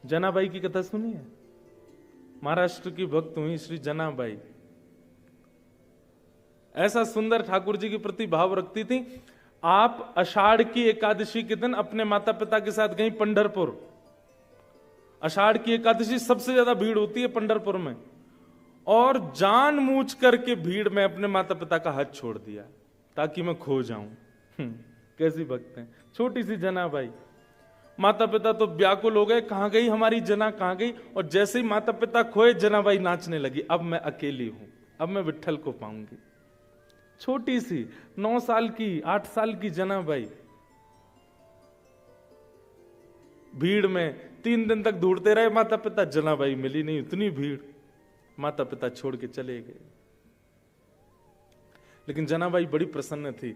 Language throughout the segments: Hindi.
जनाबाई की कथा सुनी है? महाराष्ट्र की भक्त हुई श्री जनाबाई। ऐसा सुंदर ठाकुर जी के प्रति भाव रखती थी। आप आषाढ़ की एकादशी के दिन अपने माता पिता के साथ गई पंढरपुर। आषाढ़ की एकादशी सबसे ज्यादा भीड़ होती है पंढरपुर में, और जानबूझ करके भीड़ में अपने माता पिता का हाथ छोड़ दिया ताकि मैं खो जाऊं। कैसी भक्त हैं छोटी सी जनाबाई। माता पिता तो व्याकुल हो गए, कहां गई हमारी जना, कहां गई। और जैसे ही माता पिता खोए, जनाबाई नाचने लगी, अब मैं अकेली हूं, अब मैं विट्ठल को पाऊंगी। छोटी सी 9 साल की 8 साल की जनाबाई भीड़ में 3 दिन तक ढूंढते रहे माता पिता, जनाबाई मिली नहीं, इतनी भीड़, माता पिता छोड़ के चले गए। लेकिन जनाबाई बड़ी प्रसन्न थी।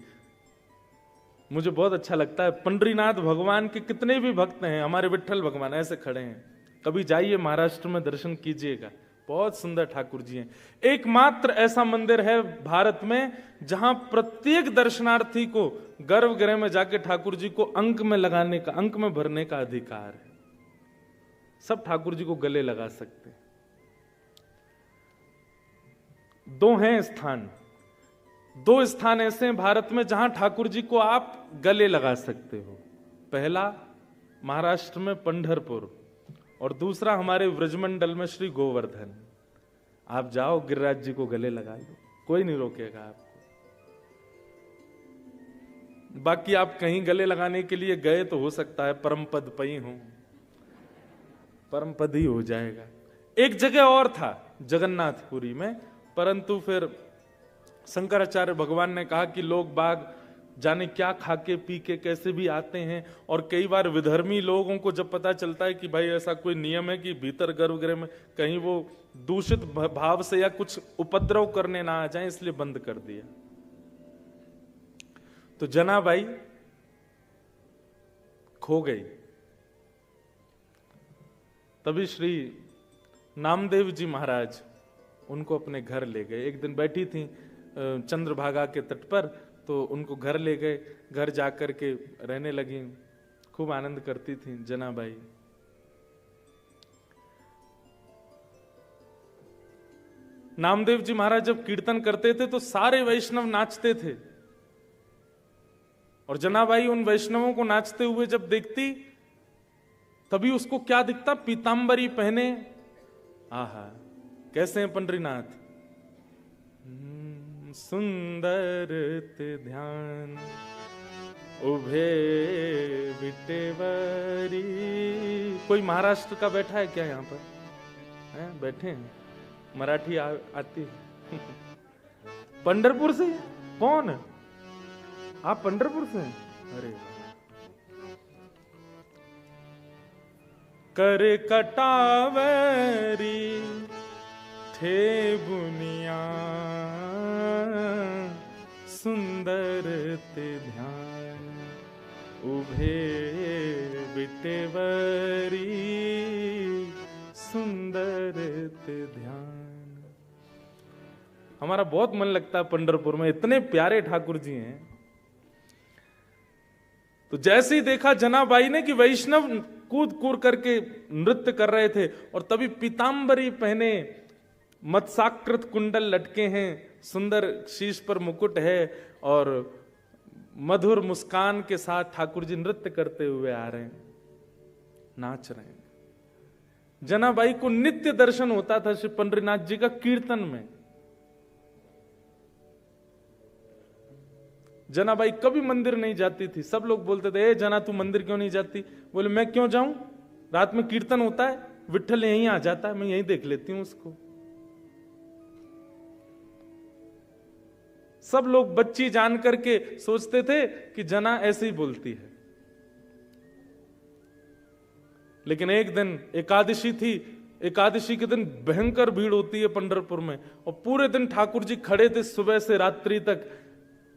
मुझे बहुत अच्छा लगता है, पंडरीनाथ भगवान के कितने भी भक्त हैं, हमारे विट्ठल भगवान ऐसे खड़े हैं। कभी जाइए महाराष्ट्र में, दर्शन कीजिएगा, बहुत सुंदर ठाकुर जी हैं। एकमात्र ऐसा मंदिर है भारत में जहां प्रत्येक दर्शनार्थी को गर्भगृह में जाके ठाकुर जी को अंक में लगाने का, अंक में भरने का अधिकार है। सब ठाकुर जी को गले लगा सकते हैं। 2 हैं स्थान, 2 स्थान ऐसे हैं भारत में जहां ठाकुर जी को आप गले लगा सकते हो। पहला महाराष्ट्र में पंढरपुर, और दूसरा हमारे व्रजमंडल में श्री गोवर्धन। आप जाओ, गिरिराज जी को गले लगा लो, कोई नहीं रोकेगा आपको। बाकी आप कहीं गले लगाने के लिए गए तो हो सकता है परम पद पई हो, परम पद ही हो जाएगा। एक जगह और था जगन्नाथपुरी में, परंतु फिर शंकराचार्य भगवान ने कहा कि लोग बाग जाने क्या खा के पी के कैसे भी आते हैं, और कई बार विधर्मी लोगों को जब पता चलता है कि भाई ऐसा कोई नियम है कि भीतर गर्भगृह में कहीं वो दूषित भाव से या कुछ उपद्रव करने ना आ जाए, इसलिए बंद कर दिया। तो जनाबाई खो गई। तभी श्री नामदेव जी महाराज उनको अपने घर ले गए। एक दिन बैठी थी चंद्रभागा के तट पर, तो उनको घर ले गए। घर जाकर के रहने लगी, खूब आनंद करती थी जनाबाई। नामदेव जी महाराज जब कीर्तन करते थे तो सारे वैष्णव नाचते थे, और जनाबाई उन वैष्णवों को नाचते हुए जब देखती, तभी उसको क्या दिखता, पीतांबरी पहने। आहा, कैसे हैं पंडरीनाथ, सुंदर ते ध्यान उभे बिटेवरी। कोई महाराष्ट्र का बैठा है क्या यहाँ पर? हैं? बैठे हैं, मराठी आती है। पंढरपुर से? कौन? आप पंढरपुर से हैं? अरे कर कटावरी थे बुनिया, सुंदर ते ध्यान उभे बिटेवरी, सुंदर ते ध्यान। हमारा बहुत मन लगता है पंढरपुर में, इतने प्यारे ठाकुर जी हैं। तो जैसे ही देखा जनाबाई ने कि वैष्णव कूद कूद करके नृत्य कर रहे थे, और तभी पीतांबरी पहने, मत्साकृत कुंडल लटके हैं, सुंदर शीश पर मुकुट है, और मधुर मुस्कान के साथ ठाकुर जी नृत्य करते हुए आ रहे हैं, नाच रहे हैं। जनाबाई को नित्य दर्शन होता था श्री पंडरीनाथ जी का कीर्तन में। जनाबाई कभी मंदिर नहीं जाती थी। सब लोग बोलते थे, ए जना तू मंदिर क्यों नहीं जाती? बोले मैं क्यों जाऊं, रात में कीर्तन होता है, विट्ठल यहीं आ जाता है, मैं यहीं देख लेती हूं उसको। सब लोग बच्ची जान करके सोचते थे कि जना ऐसे ही बोलती है। लेकिन एक दिन एकादशी थी, एकादशी के दिन भयंकर भीड़ होती है पंढरपुर में, और पूरे दिन ठाकुर जी खड़े थे सुबह से रात्रि तक।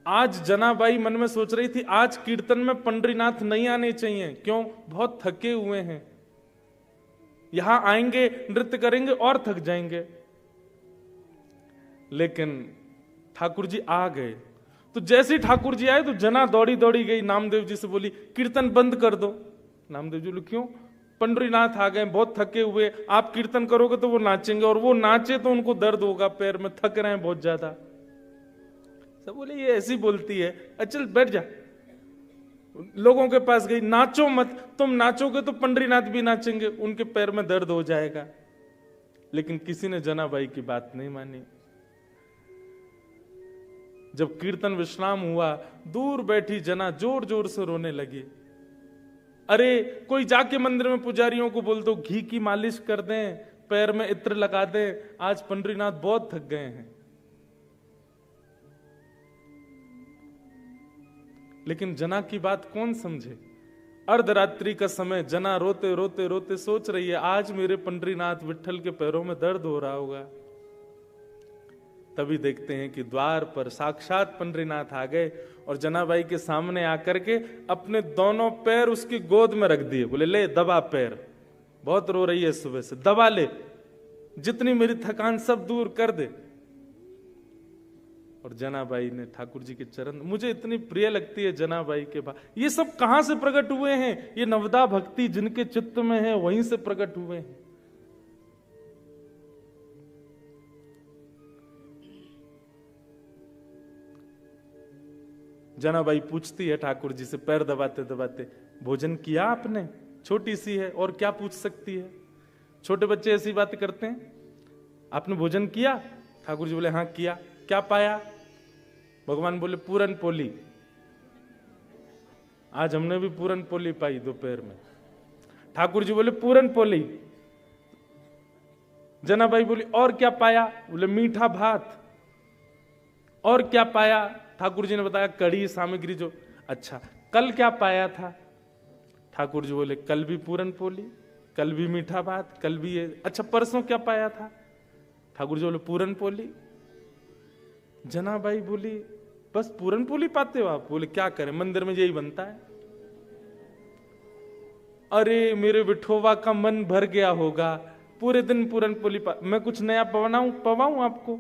आज जनाबाई मन में सोच रही थी, आज कीर्तन में पंडरीनाथ नहीं आने चाहिए, क्यों? बहुत थके हुए हैं, यहां आएंगे नृत्य करेंगे और थक जाएंगे। लेकिन ठाकुर जी आ गए। तो जैसे ही ठाकुर जी आए तो जना दौड़ी दौड़ी गई, नामदेव जी से बोली कीर्तन बंद कर दो। नामदेव जी बोले क्यों? पंडरीनाथ आ गए, बहुत थके हुए, आप कीर्तन करोगे तो वो नाचेंगे, और वो नाचे तो उनको दर्द होगा पैर में, थक रहे हैं बहुत ज्यादा। सब बोले ये ऐसी बोलती है, चल बैठ जा। लोगों के पास गई, नाचो मत, तुम नाचोगे तो पंडरीनाथ भी नाचेंगे, उनके पैर में दर्द हो जाएगा। लेकिन किसी ने जनाबाई की बात नहीं मानी। जब कीर्तन विश्राम हुआ, दूर बैठी जना जोर जोर से रोने लगी। अरे कोई जाके मंदिर में पुजारियों को बोल दो घी की मालिश कर दें, पैर में इत्र लगा दें, आज पंडरीनाथ बहुत थक गए हैं। लेकिन जना की बात कौन समझे। अर्धरात्रि का समय, जना रोते रोते रोते सोच रही है आज मेरे पंडरीनाथ विट्ठल के पैरों में दर्द हो रहा होगा। तभी देखते हैं कि द्वार पर साक्षात पंडरीनाथ आ गए और जनाबाई के सामने आकर के अपने दोनों पैर उसकी गोद में रख दिए। बोले ले दबा पैर, बहुत रो रही है सुबह से, दबा ले, जितनी मेरी थकान सब दूर कर दे। और जनाबाई ने ठाकुर जी के चरण, मुझे इतनी प्रिय लगती है जनाबाई के भाव। ये सब कहां से प्रकट हुए हैं? ये नवदा भक्ति जिनके चित्त में है वहीं से प्रकट हुए हैं। जनाबाई पूछती है ठाकुर जी से पैर दबाते दबाते, भोजन किया आपने? छोटी सी है और क्या पूछ सकती है, छोटे बच्चे ऐसी बात करते हैं। आपने भोजन किया? ठाकुर जी बोले हाँ किया। क्या पाया? भगवान बोले पूरन पोली। आज हमने भी पूरन पोली पाई दोपहर में। ठाकुर जी बोले पूरन पोली। जनाबाई बोली और क्या पाया? बोले मीठा भात। और क्या पाया? ठाकुर जी ने बताया कड़ी सामग्री जो। अच्छा कल क्या पाया था? ठाकुर जी बोले कल भी पूरन पोली, कल भी मीठा भात, कल भी ये। अच्छा परसों क्या पाया था? ठाकुर जी बोले पूरन पोली। जनाबाई बोली बस पूरन पोली पाते हो आप? बोले क्या करें, मंदिर में यही बनता है। अरे मेरे विठोबा का मन भर गया होगा, पूरे दिन पूरन पोली मैं कुछ नया पवाऊं आपको,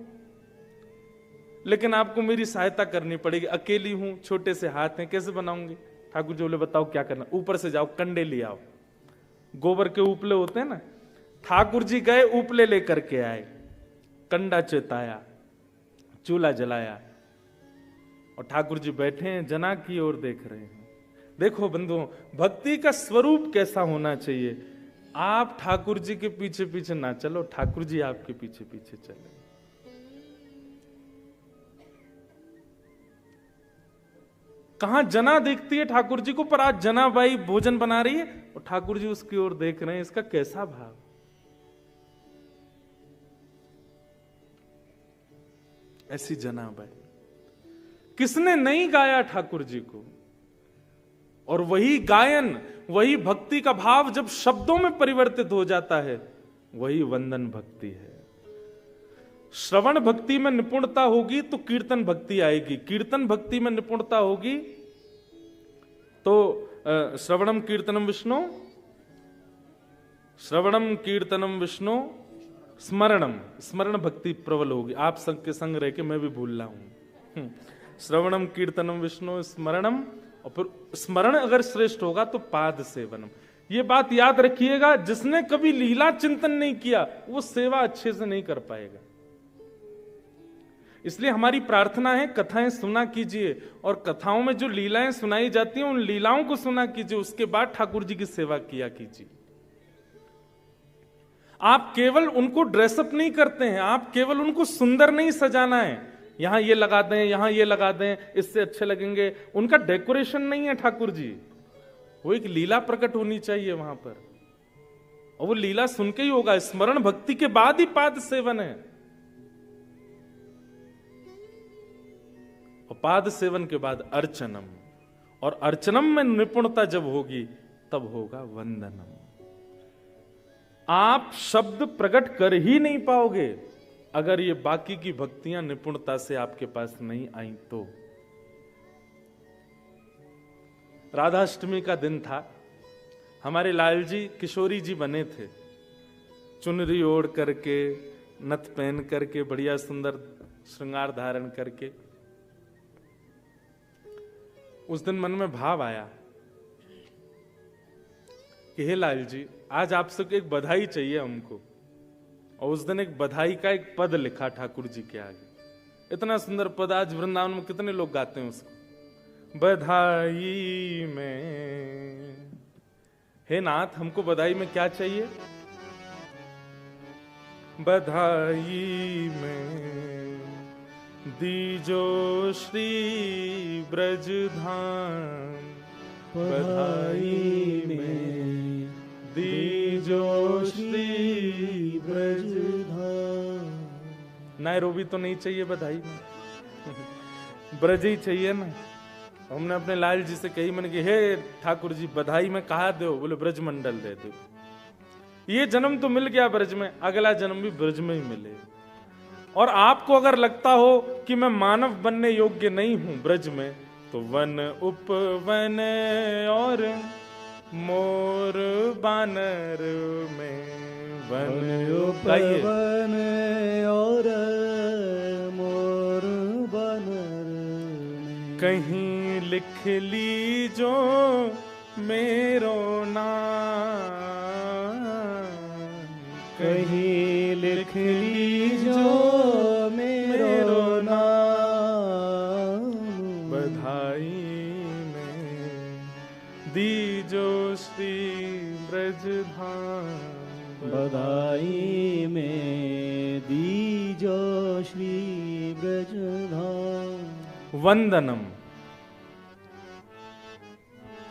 लेकिन आपको मेरी सहायता करनी पड़ेगी, अकेली हूं, छोटे से हाथ हैं, कैसे बनाऊंगी? ठाकुर जी बोले बताओ क्या करना। ऊपर से जाओ कंडे ले आओ, गोबर के उपले होते हैं ना। ठाकुर जी गए, उपले लेकर के आए, कंडा चेताया, चूल्हा जलाया, और ठाकुर जी बैठे हैं, जना की ओर देख रहे हैं। देखो बंधुओं, भक्ति का स्वरूप कैसा होना चाहिए। आप ठाकुर जी के पीछे पीछे ना चलो, ठाकुर जी आपके पीछे पीछे चले। कहां जना देखती है ठाकुर जी को, पर आज जनाबाई भोजन बना रही है और ठाकुर जी उसकी ओर देख रहे हैं। इसका कैसा भाव। ऐसी जनाबाई किसने नहीं गाया ठाकुर जी को। और वही गायन, वही भक्ति का भाव जब शब्दों में परिवर्तित हो जाता है, वही वंदन भक्ति है। श्रवण भक्ति में निपुणता होगी तो कीर्तन भक्ति आएगी, कीर्तन भक्ति में निपुणता होगी तो श्रवणम कीर्तनम विष्णु, श्रवणम कीर्तनम विष्णु स्मरणम, स्मरण भक्ति प्रबल होगी। आप संग के संग रह के मैं भी भूल रहा हूं। श्रवणम कीर्तनम विष्णु स्मरणम, और फिर स्मरण अगर श्रेष्ठ होगा तो पाद सेवनम। ये बात याद रखिएगा, जिसने कभी लीला चिंतन नहीं किया वो सेवा अच्छे से नहीं कर पाएगा। इसलिए हमारी प्रार्थना है कथाएं सुना कीजिए, और कथाओं में जो लीलाएं सुनाई जाती हैं उन लीलाओं को सुना कीजिए, उसके बाद ठाकुर जी की सेवा किया कीजिए। आप केवल उनको ड्रेसअप नहीं करते हैं, आप केवल उनको सुंदर नहीं सजाना है, यहां ये लगा दें, यहां ये लगा दें, इससे अच्छे लगेंगे, उनका डेकोरेशन नहीं है ठाकुर जी। वो एक लीला प्रकट होनी चाहिए वहां पर, और वो लीला सुन के ही होगा। स्मरण भक्ति के बाद ही पाद सेवन है, और पाद सेवन के बाद अर्चनम, और अर्चनम में निपुणता जब होगी तब होगा वंदनम। आप शब्द प्रकट कर ही नहीं पाओगे अगर ये बाकी की भक्तियां निपुणता से आपके पास नहीं आई तो। राधाष्टमी का दिन था, हमारे लाल जी किशोरी जी बने थे, चुनरी ओढ़ करके, नथ पहन करके, बढ़िया सुंदर श्रृंगार धारण करके। उस दिन मन में भाव आया कि हे लाल जी, आज आपसे एक बधाई चाहिए हमको। और उस दिन एक बधाई का एक पद लिखा ठाकुर जी के आगे। इतना सुंदर पद आज वृंदावन में कितने लोग गाते हैं उसको। बधाई में, हे नाथ हमको बधाई में क्या चाहिए? बधाई में दीजो श्री ब्रज धाम, बधाई में दीजो श्री ब्रज धाम। नैरोबी तो नहीं चाहिए बधाई में, ब्रज ही चाहिए ना। हमने अपने लाल जी से कही, मैंने कि हे ठाकुर जी बधाई में कहा दो? बोले ब्रज मंडल दे दो। ये जन्म तो मिल गया ब्रज में, अगला जन्म भी ब्रज में ही मिले। और आपको अगर लगता हो कि मैं मानव बनने योग्य नहीं हूं ब्रज में, तो वन उपवन और मोर बानर में, वन उपवन और मोर बानर में, कहीं लिख लीजो मेरो नाम, कहीं लिख लीजो मेरो नाम, बधाई में दीजो श्री ब्रज धाम, बधाई में दीजो श्री ब्रज धाम। वंदनम।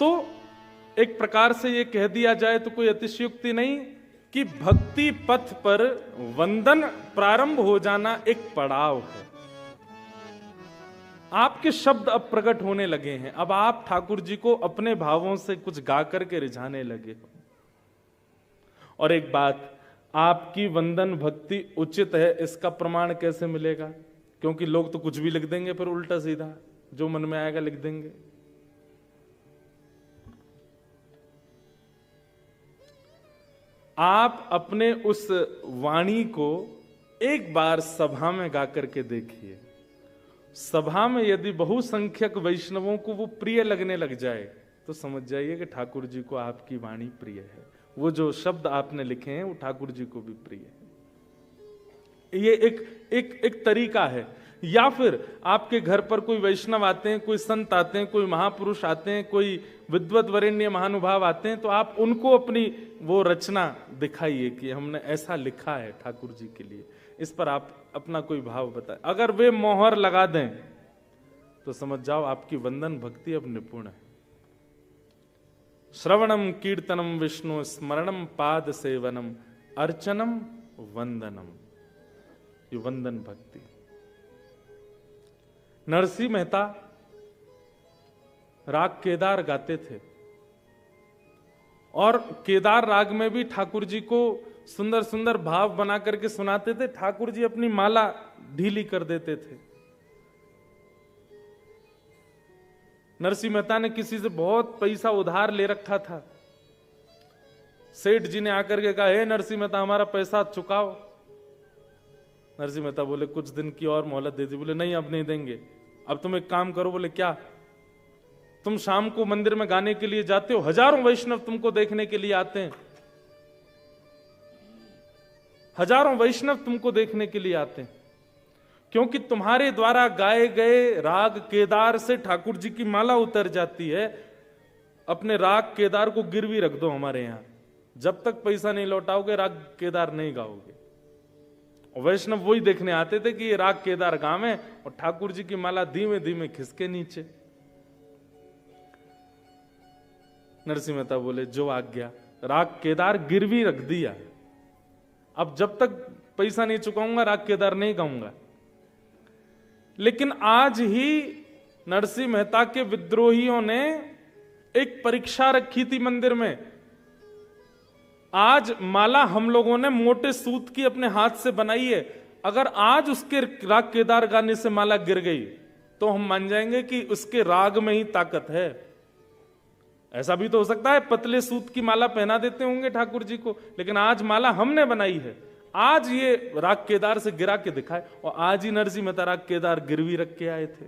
तो एक प्रकार से ये कह दिया जाए तो कोई अतिशयोक्ति नहीं कि भक्ति पथ पर वंदन प्रारंभ हो जाना एक पड़ाव है। आपके शब्द अब प्रकट होने लगे हैं, अब आप ठाकुर जी को अपने भावों से कुछ गा करके रिझाने लगे हो। और एक बात, आपकी वंदन भक्ति उचित है इसका प्रमाण कैसे मिलेगा? क्योंकि लोग तो कुछ भी लिख देंगे, फिर उल्टा सीधा जो मन में आएगा लिख देंगे। आप अपने उस वाणी को एक बार सभा में गा करके देखिए। सभा में यदि बहुसंख्यक वैष्णवों को वो प्रिय लगने लग जाए तो समझ जाइए कि ठाकुर जी को आपकी वाणी प्रिय है। वो जो शब्द आपने लिखे हैं वो ठाकुर जी को भी प्रिय है। ये एक तरीका है। या फिर आपके घर पर कोई वैष्णव आते हैं, कोई संत आते हैं, कोई महापुरुष आते हैं, कोई विद्वत वरेण्य महानुभाव आते हैं, तो आप उनको अपनी वो रचना दिखाइए कि हमने ऐसा लिखा है ठाकुर जी के लिए। इस पर आप अपना कोई भाव बताएं। अगर वे मोहर लगा दें तो समझ जाओ आपकी वंदन भक्ति अब निपुण है। श्रवणम कीर्तनम विष्णु स्मरणम पाद सेवनम अर्चनम वंदनम, ये वंदन भक्ति। नरसिंह मेहता राग केदार गाते थे और केदार राग में भी ठाकुर जी को सुंदर सुंदर भाव बना करके सुनाते थे। ठाकुर जी अपनी माला ढीली कर देते थे। नरसिंह मेहता ने किसी से बहुत पैसा उधार ले रखा था। सेठ जी ने आकर के कहा, हे नरसिंह मेहता हमारा पैसा चुकाओ। नरसिंह मेहता बोले कुछ दिन की और मोहलत दे दी। बोले नहीं अब नहीं देंगे। अब तुम एक काम करो। बोले क्या? तुम शाम को मंदिर में गाने के लिए जाते हो, हजारों वैष्णव तुमको देखने के लिए आते हैं, हजारों वैष्णव तुमको देखने के लिए आते हैं, क्योंकि तुम्हारे द्वारा गाए गए राग केदार से ठाकुर जी की माला उतर जाती है। अपने राग केदार को गिरवी रख दो हमारे यहां, जब तक पैसा नहीं लौटाओगे राग केदार नहीं गाओगे। वैष्णव वही देखने आते थे कि ये राग केदार गावे और ठाकुर जी की माला धीमे धीमे खिसके नीचे। नरसिंह मेहता बोले जो आज्ञा। राग केदार गिरवी रख दिया। अब जब तक पैसा नहीं चुकाऊंगा राग केदार नहीं गाऊंगा। लेकिन आज ही नरसिंह मेहता के विद्रोहियों ने एक परीक्षा रखी थी मंदिर में। आज माला हम लोगों ने मोटे सूत की अपने हाथ से बनाई है। अगर आज उसके राग केदार गाने से माला गिर गई तो हम मान जाएंगे कि उसके राग में ही ताकत है। ऐसा भी तो हो सकता है पतले सूत की माला पहना देते होंगे ठाकुर जी को, लेकिन आज माला हमने बनाई है। आज ये राग केदार से गिरा के दिखाए। और आज ही नरसिंह मेहता राग केदार गिरवी रख के आए थे।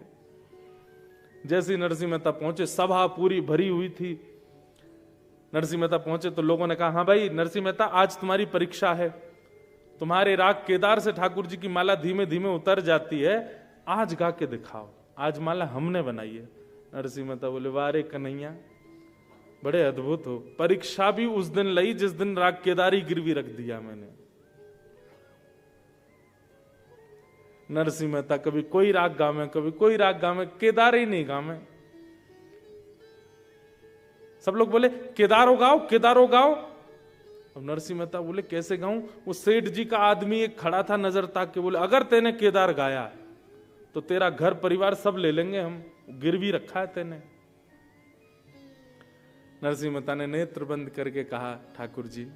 जैसे नरसिंह मेहता पहुंचे सभा पूरी भरी हुई थी। नरसिंह मेहता पहुंचे तो लोगों ने कहा, हाँ भाई नरसिंह मेहता, आज तुम्हारी परीक्षा है, तुम्हारे राग केदार से ठाकुर जी की माला धीमे धीमे उतर जाती है, आज गा के दिखाओ, आज माला हमने बनाई है। नरसिंह मेहता बोले, वाह रे कन्हैया, बड़े अद्भुत हो, परीक्षा भी उस दिन लई जिस दिन राग केदारी गिरवी रख दिया मैंने। नरसिंह मेहता कभी कोई राग गावे, कभी कोई राग गावे, केदार ही नहीं गावे। सब लोग बोले केदारो गाओ, केदारो गाओ। अब नरसिंह मेहता बोले कैसे गाऊं? वो सेठ जी का आदमी एक खड़ा था नजर ताक के, बोले अगर तेने केदार गाया तो तेरा घर परिवार सब ले लेंगे हम, गिरवी रखा है तेने। नरसिंह मेहता ने नेत्र बंद करके कहा, ठाकुर जी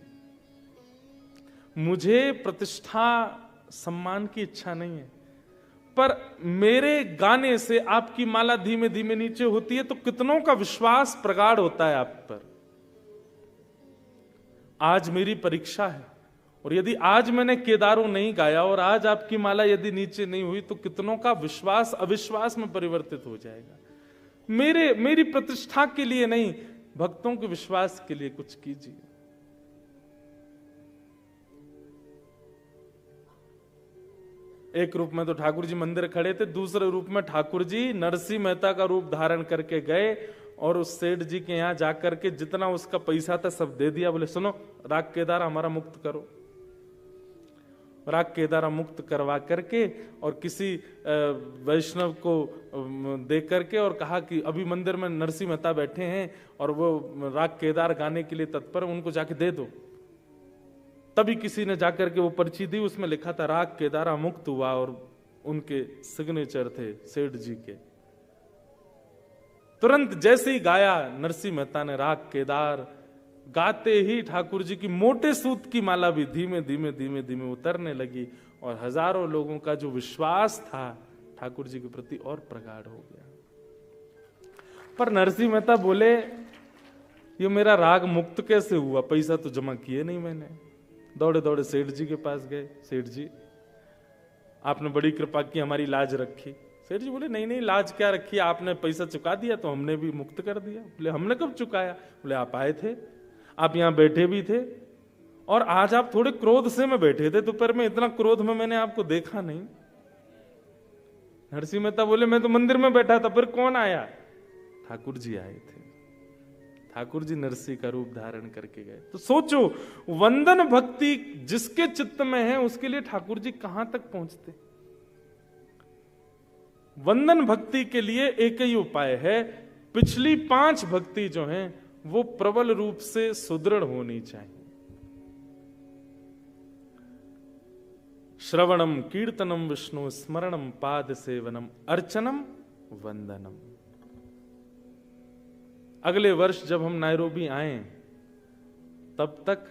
मुझे प्रतिष्ठा सम्मान की इच्छा नहीं है, पर मेरे गाने से आपकी माला धीमे धीमे नीचे होती है तो कितनों का विश्वास प्रगाढ़ होता है आप पर। आज मेरी परीक्षा है, और यदि आज मैंने केदारों नहीं गाया और आज आपकी माला यदि नीचे नहीं हुई तो कितनों का विश्वास अविश्वास में परिवर्तित हो जाएगा। मेरी प्रतिष्ठा के लिए नहीं, भक्तों के विश्वास के लिए कुछ कीजिए। एक रूप में तो ठाकुर जी मंदिर खड़े थे, दूसरे रूप में ठाकुर जी नरसिंह मेहता का रूप धारण करके गए और उस सेठ जी के यहां जाकर के जितना उसका पैसा था सब दे दिया। बोले सुनो, राग केदारा हमारा मुक्त करो। राग केदारा मुक्त करवा करके और किसी वैष्णव को दे करके और कहा कि अभी मंदिर में नरसिंह मेहता बैठे हैं और वो राग केदार गाने के लिए तत्पर, उनको जाके दे दो। तभी किसी ने जाकर के वो पर्ची दी, उसमें लिखा था राग केदारा मुक्त हुआ और उनके सिग्नेचर थे सेठ जी के। तुरंत जैसे ही गाया नरसिंह मेहता ने राग केदार, गाते ही ठाकुर जी की मोटे सूत की माला भी धीमे धीमे धीमे धीमे उतरने लगी और हजारों लोगों का जो विश्वास था ठाकुर जी के प्रति और प्रगाढ़ हो गया। पर नरसिंह मेहता बोले, ये मेरा राग मुक्त कैसे हुआ? पैसा तो जमा किए नहीं मैंने। दौड़े दौड़े सेठ जी के पास गए, सेठ जी आपने बड़ी कृपा की, हमारी लाज रखी। सेठ जी बोले, नहीं नहीं, लाज क्या रखी, आपने पैसा चुका दिया तो हमने भी मुक्त कर दिया। बोले हमने कब चुकाया? बोले आप आए थे, आप यहां बैठे भी थे और आज आप थोड़े क्रोध से में बैठे थे, दोपहर में इतना क्रोध में मैंने आपको देखा नहीं। नरसिंह मेहता बोले, मैं तो मंदिर में बैठा था, फिर कौन आया? ठाकुर जी आए थे। ठाकुर जी नरसिंह का रूप धारण करके गए। तो सोचो, वंदन भक्ति जिसके चित्त में है उसके लिए ठाकुर जी कहां तक पहुंचते। वंदन भक्ति के लिए एक ही उपाय है, पिछली 5 भक्ति जो हैं वो प्रबल रूप से सुदृढ़ होनी चाहिए। श्रवणम कीर्तनम विष्णु स्मरणम पाद सेवनम अर्चनम वंदनम। अगले वर्ष जब हम नायरोबी आए तब तक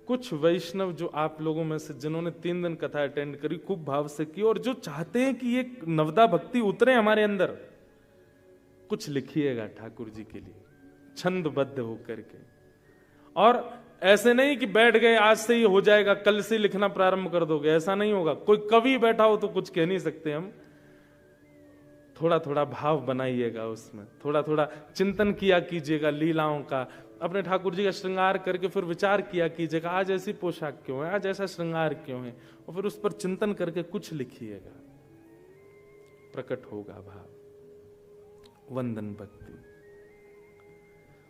कुछ वैष्णव जो आप लोगों में से जिन्होंने 3 दिन कथा अटेंड करी, खूब भाव से की और जो चाहते हैं कि ये नवदा भक्ति उतरे हमारे अंदर, कुछ लिखिएगा ठाकुर जी के लिए छंदबद्ध होकर के। और ऐसे नहीं कि बैठ गए आज से ही हो जाएगा, कल से लिखना प्रारंभ कर दोगे, ऐसा नहीं होगा। कोई कवि बैठा हो तो कुछ कह नहीं सकते हम। थोड़ा थोड़ा भाव बनाइएगा उसमें, थोड़ा थोड़ा चिंतन किया कीजिएगा लीलाओं का, अपने ठाकुर जी का श्रृंगार करके फिर विचार किया कीजिएगा, आज ऐसी पोशाक क्यों है, आज ऐसा श्रृंगार क्यों है, और फिर उस पर चिंतन करके कुछ लिखिएगा, प्रकट होगा भाव। वंदन भक्ति,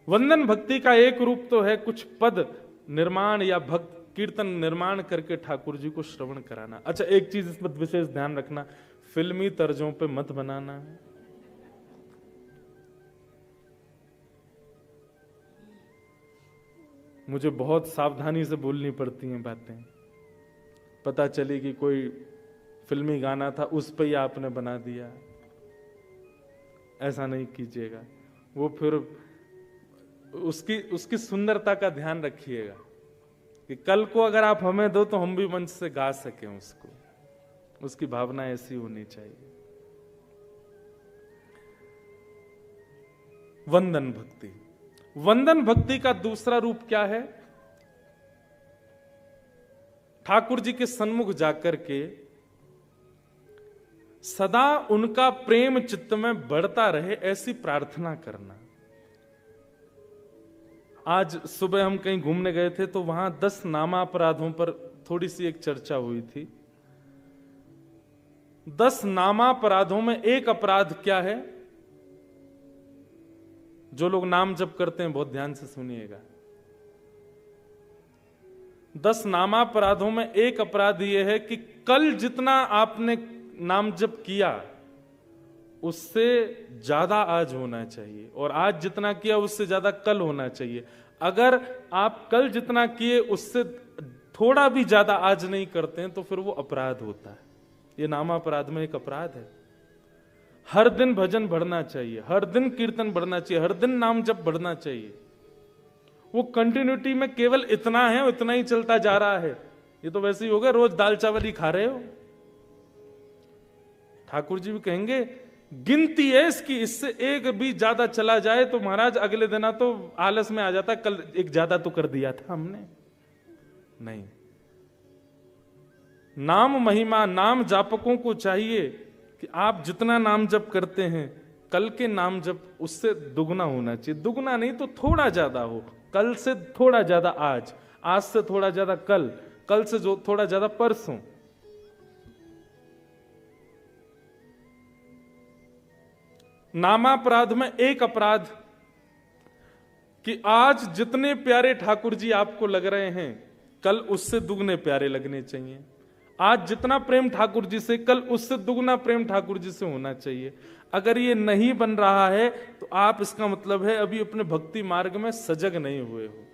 वंदन भक्ति का एक रूप तो है कुछ पद निर्माण या भक्त कीर्तन निर्माण करके ठाकुर जी को श्रवण कराना। अच्छा, एक चीज इस पर विशेष ध्यान रखना, फिल्मी तर्जों पे मत बनाना है। मुझे बहुत सावधानी से बोलनी पड़ती हैं बातें। पता चली कि कोई फिल्मी गाना था, उस पे ही आपने बना दिया, ऐसा नहीं कीजिएगा। वो फिर उसकी सुंदरता का ध्यान रखिएगा कि कल को अगर आप हमें दो तो हम भी मंच से गा सकें उसको, उसकी भावना ऐसी होनी चाहिए। वंदन भक्ति, वंदन भक्ति का दूसरा रूप क्या है? ठाकुर जी के सन्मुख जाकर के सदा उनका प्रेम चित्त में बढ़ता रहे ऐसी प्रार्थना करना। आज सुबह हम कहीं घूमने गए थे तो वहां 10 नामापराधों पर थोड़ी सी एक चर्चा हुई थी। 10 नामापराधों में एक अपराध क्या है? जो लोग नाम जप करते हैं बहुत ध्यान से सुनिएगा। 10 नामापराधों में एक अपराध यह है कि कल जितना आपने नाम जप किया उससे ज्यादा आज होना चाहिए, और आज जितना किया उससे ज्यादा कल होना चाहिए। अगर आप कल जितना किए उससे थोड़ा भी ज्यादा आज नहीं करते हैं तो फिर वो अपराध होता है। ये नामापराध में एक अपराध है। हर दिन भजन बढ़ना चाहिए, हर दिन कीर्तन बढ़ना चाहिए, हर दिन नाम जप बढ़ना चाहिए। वो कंटिन्यूटी में केवल इतना है, इतना ही चलता जा रहा है। ये तो वैसे ही हो गया, रोज दाल चावल ही खा रहे हो। ठाकुर जी भी कहेंगे गिनती है इसकी, इससे एक भी ज्यादा चला जाए तो महाराज अगले दिन तो आलस में आ जाता, कल एक ज्यादा तो कर दिया था हमने। नहीं, नाम महिमा, नाम जापकों को चाहिए कि आप जितना नाम जप करते हैं कल के नाम जप उससे दुगना होना चाहिए। दुगना नहीं तो थोड़ा ज्यादा हो, कल से थोड़ा ज्यादा आज, आज से थोड़ा ज्यादा कल, कल से जो थोड़ा ज्यादा परसों। नामापराध में एक अपराध कि आज जितने प्यारे ठाकुर जी आपको लग रहे हैं कल उससे दुगने प्यारे लगने चाहिए। आज जितना प्रेम ठाकुर जी से कल उससे दुगना प्रेम ठाकुर जी से होना चाहिए। अगर ये नहीं बन रहा है तो आप, इसका मतलब है अभी अपने भक्ति मार्ग में सजग नहीं हुए हो।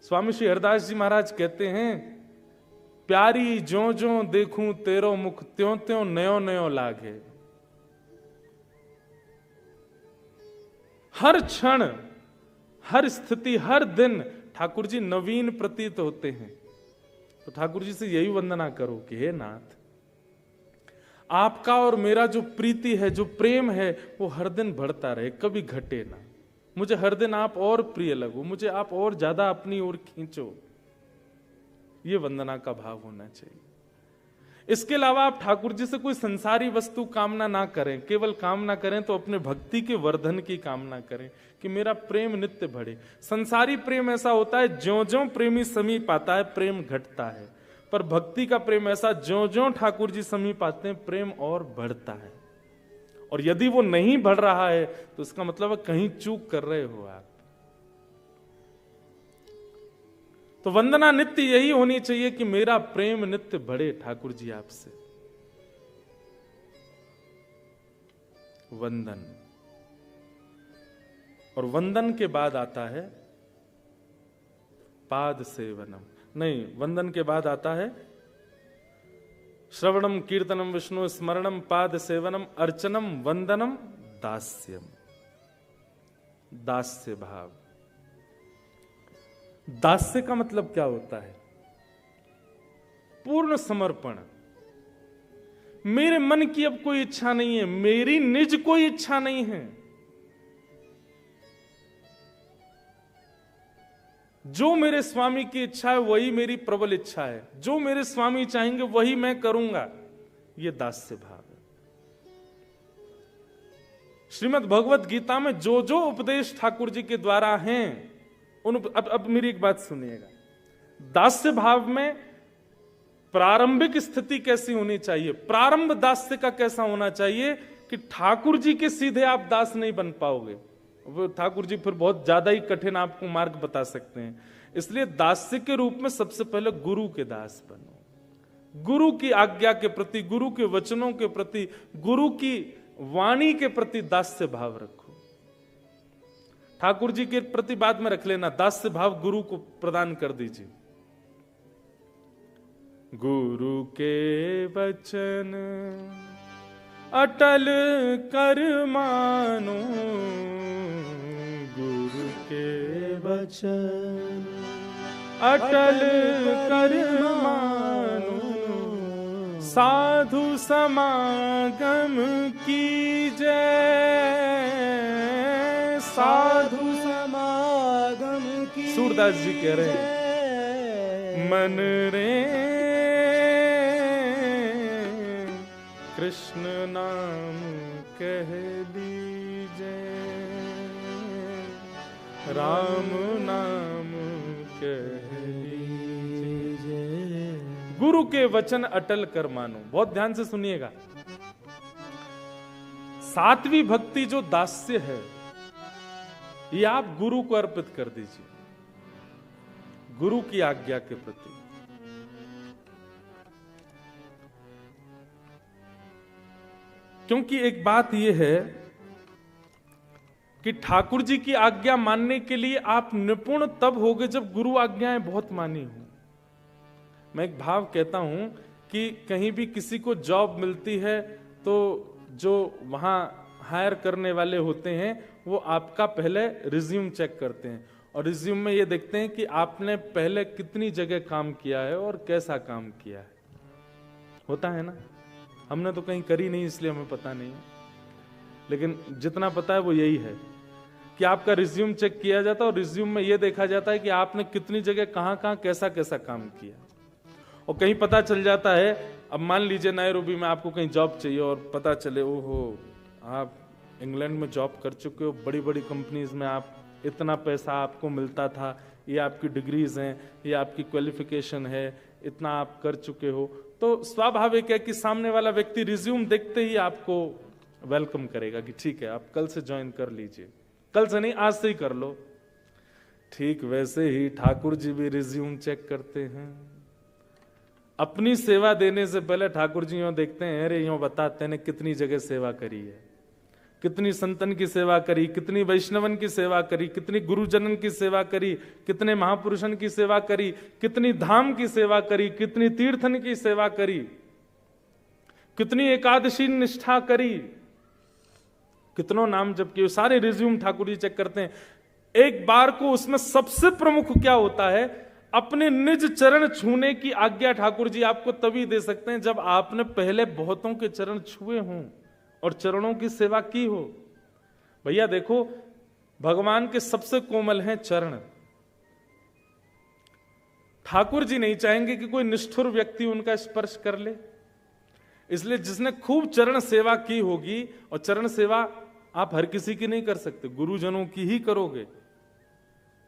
स्वामी श्री हरदास जी महाराज कहते हैं, प्यारी ज्यों ज्यों देखूं तेरो मुख, त्यों त्यों नयो नयो लागे। हर क्षण, हर स्थिति, हर दिन ठाकुर जी नवीन प्रतीत होते हैं। तो ठाकुर जी से यही वंदना करो कि हे नाथ, आपका और मेरा जो प्रीति है, जो प्रेम है, वो हर दिन बढ़ता रहे, कभी घटे ना। मुझे हर दिन आप और प्रिय लगो, मुझे आप और ज्यादा अपनी ओर खींचो। ये वंदना का भाव होना चाहिए। इसके अलावा आप ठाकुर जी से कोई संसारी वस्तु कामना ना करें। केवल कामना करें तो अपने भक्ति के वर्धन की कामना करें कि मेरा प्रेम नित्य बढ़े। संसारी प्रेम ऐसा होता है ज्यों ज्यों प्रेमी समीप आता है प्रेम घटता है, पर भक्ति का प्रेम ऐसा ज्यों ज्यों ठाकुर जी समीप आते हैं प्रेम और बढ़ता है। और यदि वो नहीं बढ़ रहा है तो इसका मतलब है कहीं चूक कर रहे हो आप। तो वंदना नित्य यही होनी चाहिए कि मेरा प्रेम नित्य बढ़े ठाकुर जी आपसे। वंदन, और वंदन के बाद आता है पाद सेवनम। नहीं, वंदन के बाद आता है श्रवणम कीर्तनम विष्णु स्मरणम पाद सेवनम अर्चनम वंदनम दास्यम। दास्य भाव। दास्य का मतलब क्या होता है? पूर्ण समर्पण। मेरे मन की अब कोई इच्छा नहीं है, मेरी निज कोई इच्छा नहीं है। जो मेरे स्वामी की इच्छा है वही मेरी प्रबल इच्छा है, जो मेरे स्वामी चाहेंगे वही मैं करूंगा। यह दास्य भाव है। श्रीमद् भगवत गीता में जो जो उपदेश ठाकुर जी के द्वारा हैं उन, अब मेरी एक बात सुनिएगा। दास्य भाव में प्रारंभिक स्थिति कैसी होनी चाहिए? प्रारंभ दास्य का कैसा होना चाहिए कि ठाकुर जी के सीधे आप दास नहीं बन पाओगे। वो ठाकुर जी फिर बहुत ज्यादा ही कठिन आपको मार्ग बता सकते हैं। इसलिए दास्य के रूप में सबसे पहले गुरु के दास बनो। गुरु की आज्ञा के प्रति, गुरु के वचनों के प्रति, गुरु की वाणी के प्रति दास्य भाव रखो। ठाकुर जी के प्रति बाद में रख लेना, दास्य भाव गुरु को प्रदान कर दीजिए। गुरु के वचन अटल कर मानो, गुरु के वचन अटल कर मानो, साधु समागम की जय, साधु समागम की। सूरदास जी कह रहे हैं, मन रे कृष्ण नाम कह लीजे, राम नाम कह लीजिए, गुरु के वचन अटल कर मानो। बहुत ध्यान से सुनिएगा। सातवीं भक्ति जो दास्य है, ये आप गुरु को अर्पित कर दीजिए, गुरु की आज्ञा के प्रति। क्योंकि एक बात यह है कि ठाकुर जी की आज्ञा मानने के लिए आप निपुण तब होगे जब गुरु आज्ञाएं बहुत मानी हो। मैं एक भाव कहता हूं कि कहीं भी किसी को जॉब मिलती है तो जो वहां हायर करने वाले होते हैं वो आपका पहले रिज्यूम चेक करते हैं और रिज्यूम में ये देखते हैं कि आपने पहले कितनी जगह काम किया है और कैसा काम किया है। होता है ना, हमने तो कहीं करी नहीं इसलिए हमें पता नहीं, लेकिन जितना पता है वो यही है कि आपका रिज्यूम चेक किया जाता है और रिज्यूम में ये देखा जाता है कि आपने कितनी जगह कहां कहां कैसा कैसा काम किया। और कहीं पता चल जाता है, अब मान लीजिए नायरोबी में आपको कहीं जॉब चाहिए और पता चले ओहो आप इंग्लैंड में जॉब कर चुके हो, बड़ी बड़ी कंपनीज में आप इतना पैसा आपको मिलता था, ये आपकी डिग्रीज हैं, ये आपकी क्वालिफिकेशन है, इतना आप कर चुके हो, तो स्वाभाविक है कि सामने वाला व्यक्ति रिज्यूम देखते ही आपको वेलकम करेगा कि ठीक है आप कल से ज्वाइन कर लीजिए, कल से नहीं आज से ही कर लो। ठीक वैसे ही ठाकुर जी भी रिज्यूम चेक करते हैं। अपनी सेवा देने से पहले ठाकुर जी यूं देखते हैं, अरे यूं बताते हैं कितनी जगह सेवा करी है, कितनी संतन की सेवा करी, कितनी वैष्णवन की सेवा करी, कितनी गुरुजनन की सेवा करी, कितने महापुरुषन की सेवा करी, कितनी धाम की सेवा करी, कितनी तीर्थन की सेवा करी, कितनी एकादशी निष्ठा करी, कितनों नाम जप किए, सारे रिज्यूम ठाकुर जी चेक करते हैं। एक बार को उसमें सबसे प्रमुख क्या होता है, अपने निज चरण छूने की आज्ञा ठाकुर जी आपको तभी दे सकते हैं जब आपने पहले बहुतों के चरण छुए हों और चरणों की सेवा की हो। भैया देखो, भगवान के सबसे कोमल हैं चरण। ठाकुर जी नहीं चाहेंगे कि कोई निष्ठुर व्यक्ति उनका स्पर्श कर ले, इसलिए जिसने खूब चरण सेवा की होगी, और चरण सेवा आप हर किसी की नहीं कर सकते, गुरुजनों की ही करोगे,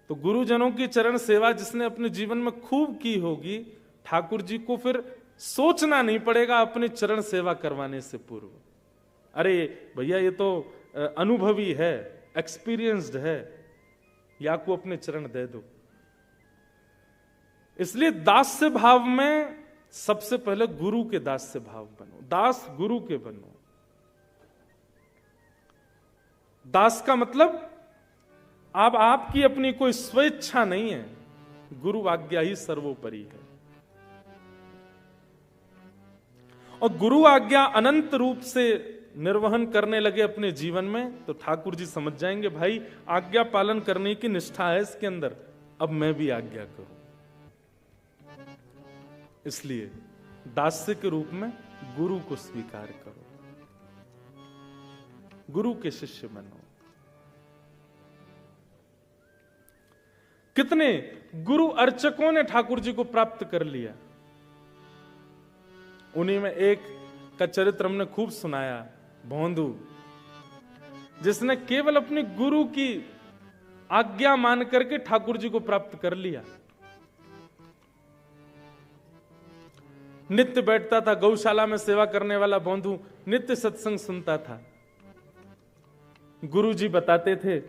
तो गुरुजनों की चरण सेवा जिसने अपने जीवन में खूब की होगी, ठाकुर जी को फिर सोचना नहीं पड़ेगा अपने चरण सेवा करवाने से पूर्व। अरे भैया ये तो अनुभवी है, एक्सपीरियंस्ड है, या को अपने चरण दे दो। इसलिए दास्य भाव में सबसे पहले गुरु के दास्य भाव बनो, दास गुरु के बनो। दास का मतलब अब आपकी अपनी कोई स्वेच्छा नहीं है, गुरु आज्ञा ही सर्वोपरि है। और गुरु आज्ञा अनंत रूप से निर्वहन करने लगे अपने जीवन में, तो ठाकुर जी समझ जाएंगे भाई आज्ञा पालन करने की निष्ठा है इसके अंदर, अब मैं भी आज्ञा करूं। इसलिए दास्य के रूप में गुरु को स्वीकार करो, गुरु के शिष्य बनो। कितने गुरु अर्चकों ने ठाकुर जी को प्राप्त कर लिया, उन्हीं में एक का चरित्र हमने खूब सुनाया, भोंदू, जिसने केवल अपने गुरु की आज्ञा मान करके ठाकुर जी को प्राप्त कर लिया। नित्य बैठता था गौशाला में सेवा करने वाला भोंदू, नित्य सत्संग सुनता था। गुरु जी बताते थे,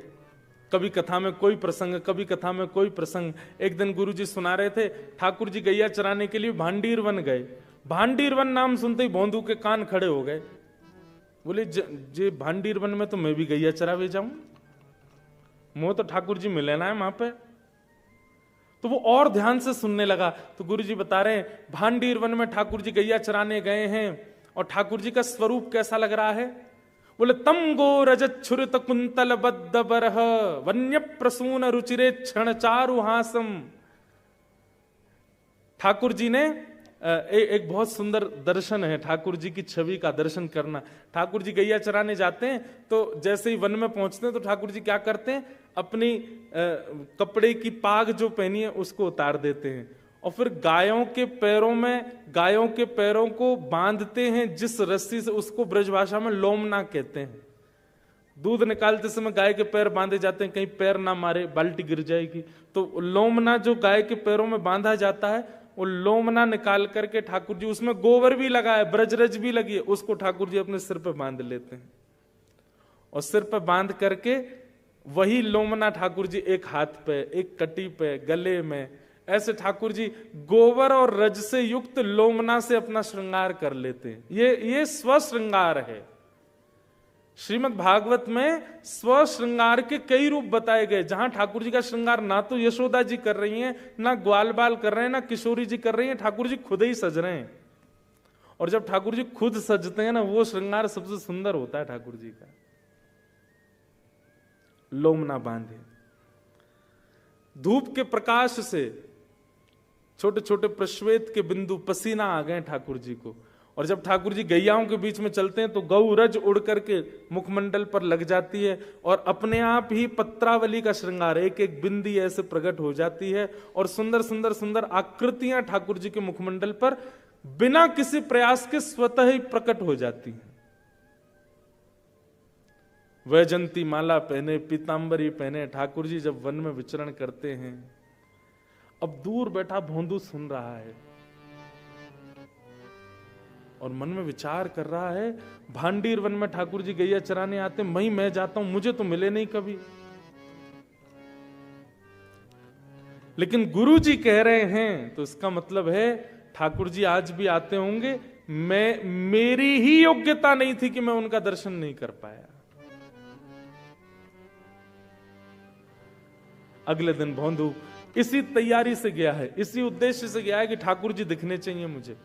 कभी कथा में कोई प्रसंग, कभी कथा में कोई प्रसंग। एक दिन गुरु जी सुना रहे थे, ठाकुर जी गैया चराने के लिए भांडीर वन गए। भांडीर वन नाम सुनते ही भोंदू के कान खड़े हो गए, बोले जे भांडीर वन में तो मैं भी गैया चरावे जाऊं, मुझे तो ठाकुर जी मिले ना है वहां पे। तो वो और ध्यान से सुनने लगा। तो गुरु जी बता रहे हैं, भांडीर वन में ठाकुर जी गैया चराने गए हैं और ठाकुर जी का स्वरूप कैसा लग रहा है, बोले तम गो रजत छुरित कुंतल बद्ध बरह वन्य प्रसून रुचिरे क्षण चारु हासम। ठाकुर जी ने एक बहुत सुंदर दर्शन है, ठाकुर जी की छवि का दर्शन करना। ठाकुर जी गैया चराने जाते हैं तो जैसे ही वन में पहुंचते हैं तो ठाकुर जी क्या करते हैं, अपनी कपड़े की पाग जो पहनी है उसको उतार देते हैं और फिर गायों के पैरों में गायों के पैरों को बांधते हैं जिस रस्सी से, उसको ब्रजभाषा में लोमना कहते हैं। दूध निकालते समय गाय के पैर बांधे जाते हैं, कहीं पैर ना मारे, बाल्टी गिर जाएगी, तो लोमना जो गाय के पैरों में बांधा जाता है, वो लोमना निकाल करके ठाकुर जी, उसमें गोबर भी लगा है, ब्रजरज भी लगी है, उसको ठाकुर जी अपने सिर पे बांध लेते हैं। और सिर पे बांध करके वही लोमना ठाकुर जी एक हाथ पे, एक कटी पे, गले में, ऐसे ठाकुर जी गोबर और रज से युक्त लोमना से अपना श्रृंगार कर लेते हैं। ये स्व श्रृंगार है। श्रीमद् भागवत में स्व श्रृंगार के कई रूप बताए गए, जहां ठाकुर जी का श्रृंगार ना तो यशोदा जी कर रही हैं, ना ग्वाल बाल कर रहे हैं, ना किशोरी जी कर रही हैं, ठाकुर जी खुद ही सज रहे हैं। और जब ठाकुर जी खुद सजते हैं ना, वो श्रृंगार सबसे सुंदर होता है ठाकुर जी का। लोमना बांधे, धूप के प्रकाश से छोटे छोटे प्रश्वेत के बिंदु पसीना आ गए ठाकुर जी को। और जब ठाकुर जी गैयाओं के बीच में चलते हैं तो गौ रज उड़ करके मुखमंडल पर लग जाती है, और अपने आप ही पत्रावली का श्रृंगार, एक एक बिंदी ऐसे प्रकट हो जाती है, और सुंदर सुंदर सुंदर आकृतियां ठाकुर जी के मुखमंडल पर बिना किसी प्रयास के स्वतः ही प्रकट हो जाती हैं। वैजंती माला पहने, पीतांबरी पहने ठाकुर जी जब वन में विचरण करते हैं। अब दूर बैठा भोंदू सुन रहा है और मन में विचार कर रहा है, भांडीर वन में ठाकुर जी गैया चराने आते, मैं जाता हूं, मुझे तो मिले नहीं कभी। लेकिन गुरु जी कह रहे हैं तो इसका मतलब है ठाकुर जी आज भी आते होंगे। मेरी ही योग्यता नहीं थी कि मैं उनका दर्शन नहीं कर पाया। अगले दिन भोंदू इसी तैयारी से गया है, इसी उद्देश्य से गया है कि ठाकुर जी दिखने चाहिए मुझे।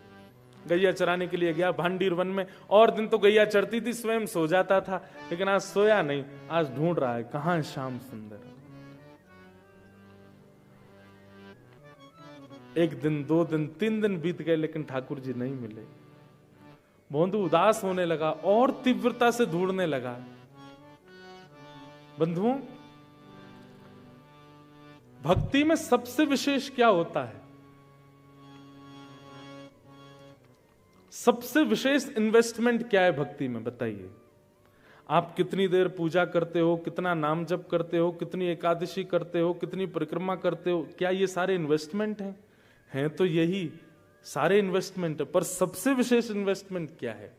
गैया चराने के लिए गया भांडीर वन में। और दिन तो गैया चरती थी, स्वयं सो जाता था, लेकिन आज सोया नहीं, आज ढूंढ रहा है कहां है श्याम सुंदर। एक दिन, 2 दिन, 3 दिन बीत गए, लेकिन ठाकुर जी नहीं मिले। भोंदू उदास होने लगा और तीव्रता से ढूंढने लगा। बंधुओं, भक्ति में सबसे विशेष क्या होता है? सबसे विशेष इन्वेस्टमेंट क्या है भक्ति में, बताइए। आप कितनी देर पूजा करते हो, कितना नाम जप करते हो, कितनी एकादशी करते हो, कितनी परिक्रमा करते हो, क्या ये सारे इन्वेस्टमेंट हैं? हैं तो यही सारे इन्वेस्टमेंट है, पर सबसे विशेष इन्वेस्टमेंट क्या है?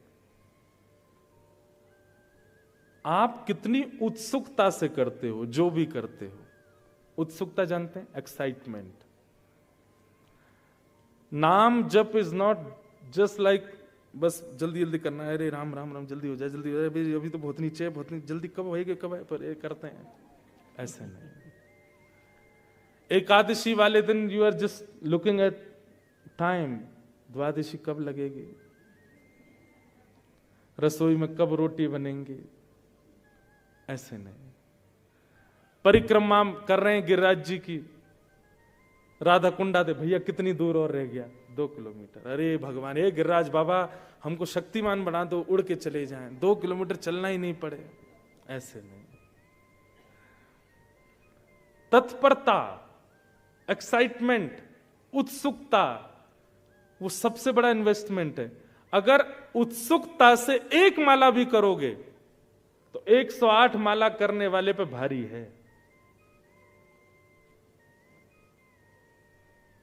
आप कितनी उत्सुकता से करते हो जो भी करते हो। उत्सुकता जानते हैं? एक्साइटमेंट। नाम जप इज नॉट जस्ट लाइक बस जल्दी जल्दी करना है, अरे राम राम राम जल्दी हो जाए, जल्दी हो जाए, अभी तो बहुत नीचे है, बहुत जल्दी कब होएगी, कब है, पर ये करते हैं। ऐसे नहीं। एकादशी वाले दिन you are just looking at time, Dwadashi कब लगेगी, रसोई में कब रोटी बनेंगी। ऐसे नहीं। परिक्रमा कर रहे हैं गिरिराज जी की, राधा कुंडा दे, भैया कितनी दूर और रह गया, 2 किलोमीटर। अरे भगवान, हे गिरिराज बाबा हमको शक्तिमान बना दो, उड़ के चले जाएं, 2 किलोमीटर चलना ही नहीं पड़े। ऐसे नहीं। तत्परता, एक्साइटमेंट, उत्सुकता, वो सबसे बड़ा इन्वेस्टमेंट है। अगर उत्सुकता से 1 माला भी करोगे तो 108 माला करने वाले पे भारी है।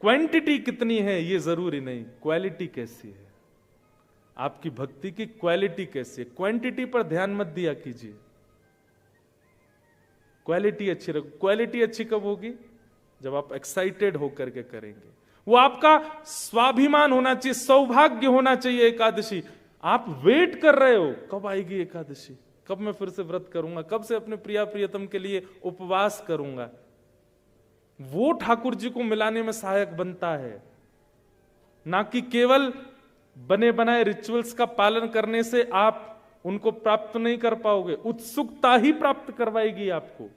क्वांटिटी कितनी है ये जरूरी नहीं, क्वालिटी कैसी है, आपकी भक्ति की क्वालिटी कैसी है। क्वांटिटी पर ध्यान मत दिया कीजिए, क्वालिटी अच्छी रखो। क्वालिटी अच्छी कब होगी? जब आप एक्साइटेड होकर के करेंगे। वो आपका स्वाभिमान होना चाहिए, सौभाग्य होना चाहिए। एकादशी आप वेट कर रहे हो, कब आएगी एकादशी, कब मैं फिर से व्रत करूंगा, कब से अपने प्रिया प्रियतम के लिए उपवास करूंगा। वो ठाकुर जी को मिलाने में सहायक बनता है, ना कि केवल बने बनाए रिचुअल्स का पालन करने से आप उनको प्राप्त नहीं कर पाओगे। उत्सुकता ही प्राप्त करवाएगी आपको।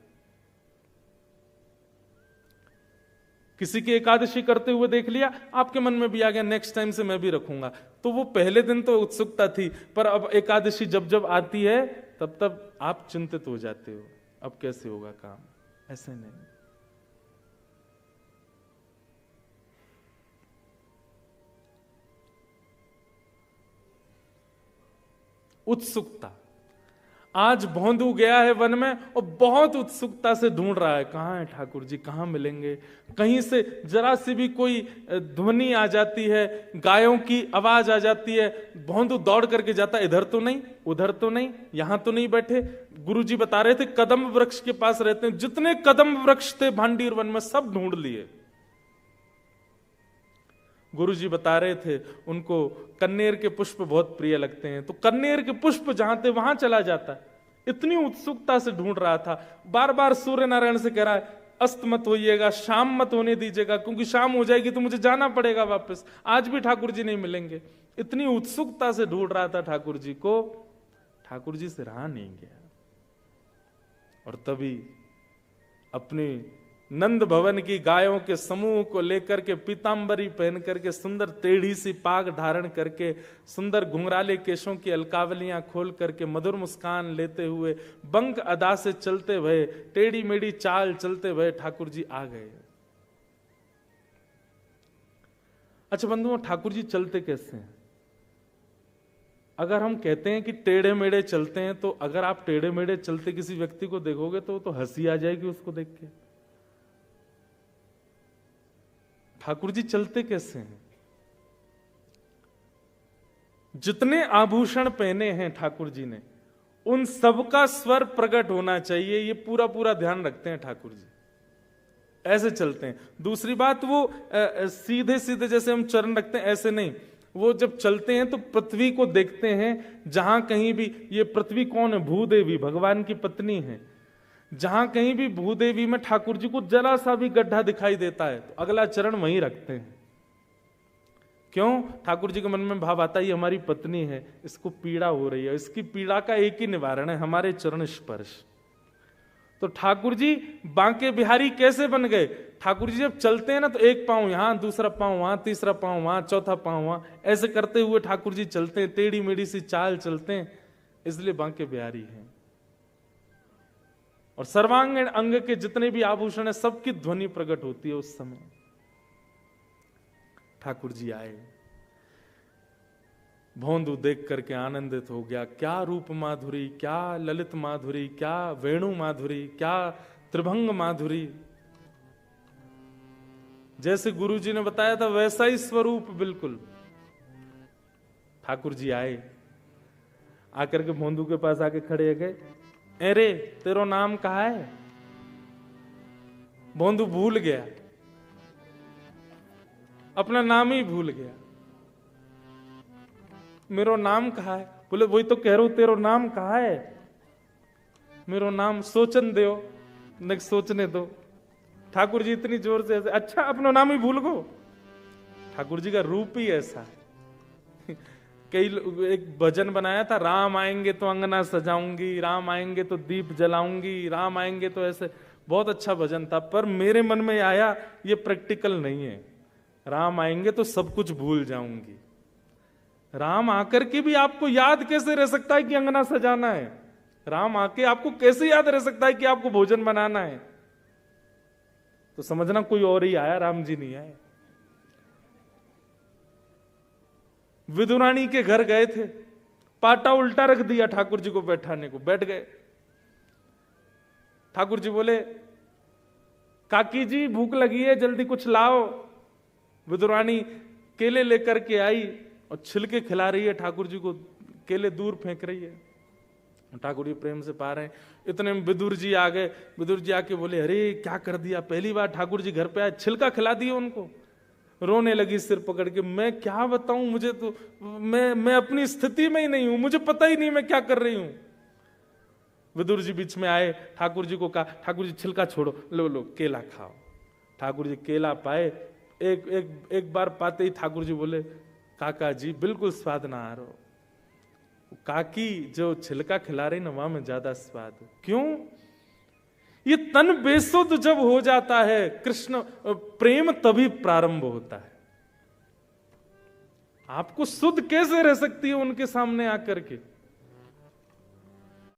किसी की एकादशी करते हुए देख लिया, आपके मन में भी आ गया नेक्स्ट टाइम से मैं भी रखूंगा, तो वो पहले दिन तो उत्सुकता थी, पर अब एकादशी जब जब आती है तब तब आप चिंतित हो जाते हो, अब कैसे होगा काम। ऐसे नहीं। उत्सुकता। आज भोंदू गया है वन में और बहुत उत्सुकता से ढूंढ रहा है, कहाँ है ठाकुर जी, कहाँ मिलेंगे। कहीं से जरा सी भी कोई ध्वनि आ जाती है, गायों की आवाज आ जाती है, भोंदू दौड़ करके जाता, इधर तो नहीं, उधर तो नहीं, यहां तो नहीं बैठे। गुरुजी बता रहे थे कदम वृक्ष के पास रहते हैं, जितने कदम वृक्ष थे भांडीर वन में सब ढूंढ लिए। गुरुजी बता रहे थे उनको कन्नेर के पुष्प बहुत प्रिय लगते हैं, तो कन्नेर के पुष्प जहां थे वहां चला जाता। इतनी उत्सुकता से ढूंढ रहा था, बार बार सूर्य नारायण से कह रहा है अस्त मत होइएगा, शाम मत होने दीजिएगा, क्योंकि शाम हो जाएगी तो मुझे जाना पड़ेगा वापस, आज भी ठाकुर जी नहीं मिलेंगे। इतनी उत्सुकता से ढूंढ रहा था ठाकुर जी को, ठाकुर जी से रहा नहीं गया। और तभी अपनी नंद भवन की गायों के समूह को लेकर के पीतांबरी पहन करके, सुंदर टेढ़ी सी पाग धारण करके, सुंदर घुंघराले केशों की अलकावलियां खोल करके, मधुर मुस्कान लेते हुए, बंक अदा से चलते हुए, टेढ़ी मेढ़ी चाल चलते हुए ठाकुर जी आ गए। अच्छा बंधुओं, ठाकुर जी चलते कैसे हैं? अगर हम कहते हैं कि टेढ़े मेढ़े चलते हैं, तो अगर आप टेढ़े मेढ़े चलते किसी व्यक्ति को देखोगे तो हंसी आ जाएगी उसको देख के। ठाकुर जी चलते कैसे हैं? जितने आभूषण पहने हैं ठाकुर जी ने, उन सबका स्वर प्रकट होना चाहिए, ये पूरा पूरा ध्यान रखते हैं ठाकुर जी, ऐसे चलते हैं। दूसरी बात, वो सीधे सीधे जैसे हम चरण रखते हैं ऐसे नहीं, वो जब चलते हैं तो पृथ्वी को देखते हैं। जहां कहीं भी, ये पृथ्वी कौन है? भूदेवी, भगवान की पत्नी है। जहां कहीं भी भूदेवी में ठाकुर जी को जरा सा भी गड्ढा दिखाई देता है तो अगला चरण वहीं रखते हैं। क्यों? ठाकुर जी के मन में भाव आता है ये हमारी पत्नी है, इसको पीड़ा हो रही है, इसकी पीड़ा का एक ही निवारण है, हमारे चरण स्पर्श। तो ठाकुर जी बांके बिहारी कैसे बन गए? ठाकुर जी जब चलते हैं ना तो एक पांव यहां, दूसरा पांव वहां, तीसरा पांव वहां, चौथा पांव वहां, ऐसे करते हुए ठाकुर जी चलते हैं, टेढ़ी मेढ़ी सी चाल चलते हैं, इसलिए बांके बिहारी हैं। और सर्वांगीण अंग के जितने भी आभूषण है सबकी ध्वनि प्रकट होती है उस समय। ठाकुर जी आए, भोंदू देख करके आनंदित हो गया। क्या रूप माधुरी, क्या ललित माधुरी, क्या वेणु माधुरी, क्या त्रिभंग माधुरी। जैसे गुरु जी ने बताया था वैसा ही स्वरूप बिल्कुल। ठाकुर जी आए, आकर के भोंदू के पास आके खड़े गए, अरे तेरो नाम कहा है? भोंदू भूल गया, अपना नाम ही भूल गया। मेरो नाम कहा है? बोले वही तो कह रहा हूं, तेरो नाम कहा है? मेरो नाम सोचन दो, न सोचने दो। ठाकुर जी इतनी जोर से ऐसे, अच्छा अपना नाम ही भूल गो। ठाकुर जी का रूप ही ऐसा है। कई एक भजन बनाया था, राम आएंगे तो अंगना सजाऊंगी, राम आएंगे तो दीप जलाऊंगी, राम आएंगे तो ऐसे, बहुत अच्छा भजन था। पर मेरे मन में आया ये प्रैक्टिकल नहीं है। राम आएंगे तो सब कुछ भूल जाऊंगी। राम आकर के भी आपको याद कैसे रह सकता है कि अंगना सजाना है? राम आके आपको कैसे याद रह सकता है कि आपको भोजन बनाना है? तो समझना कोई और ही आया, राम जी नहीं आए। विदुरानी के घर गए थे, पाटा उल्टा रख दिया ठाकुर जी को बैठाने को, बैठ गए। ठाकुर जी बोले काकी जी भूख लगी है, जल्दी कुछ लाओ। विदुरानी केले लेकर के आई और छिलके खिला रही है ठाकुर जी को, केले दूर फेंक रही है। ठाकुर जी प्रेम से पा रहे हैं। इतने में विदुर जी आ गए। विदुर जी आके बोले अरे क्या कर दिया, पहली बार ठाकुर जी घर पे आए, छिलका खिला दिया उनको। रोने लगी सिर पकड़ के, मैं क्या बताऊं, मुझे तो मैं अपनी स्थिति में ही नहीं हूं, मुझे पता ही नहीं मैं क्या कर रही हूं। विदुर जी बीच में आए, ठाकुर जी को कहा ठाकुर जी छिलका छोड़ो, लो लो केला खाओ। ठाकुर जी केला पाए, एक बार पाते ही ठाकुर जी बोले काका जी बिल्कुल स्वाद ना आ रहा। काकी जो छिलका खिला रही ना वहां में ज्यादा स्वाद। क्यों? ये तन बेसुध जब हो जाता है कृष्ण प्रेम तभी प्रारंभ होता है। आपको शुद्ध कैसे रह सकती है उनके सामने आकर के?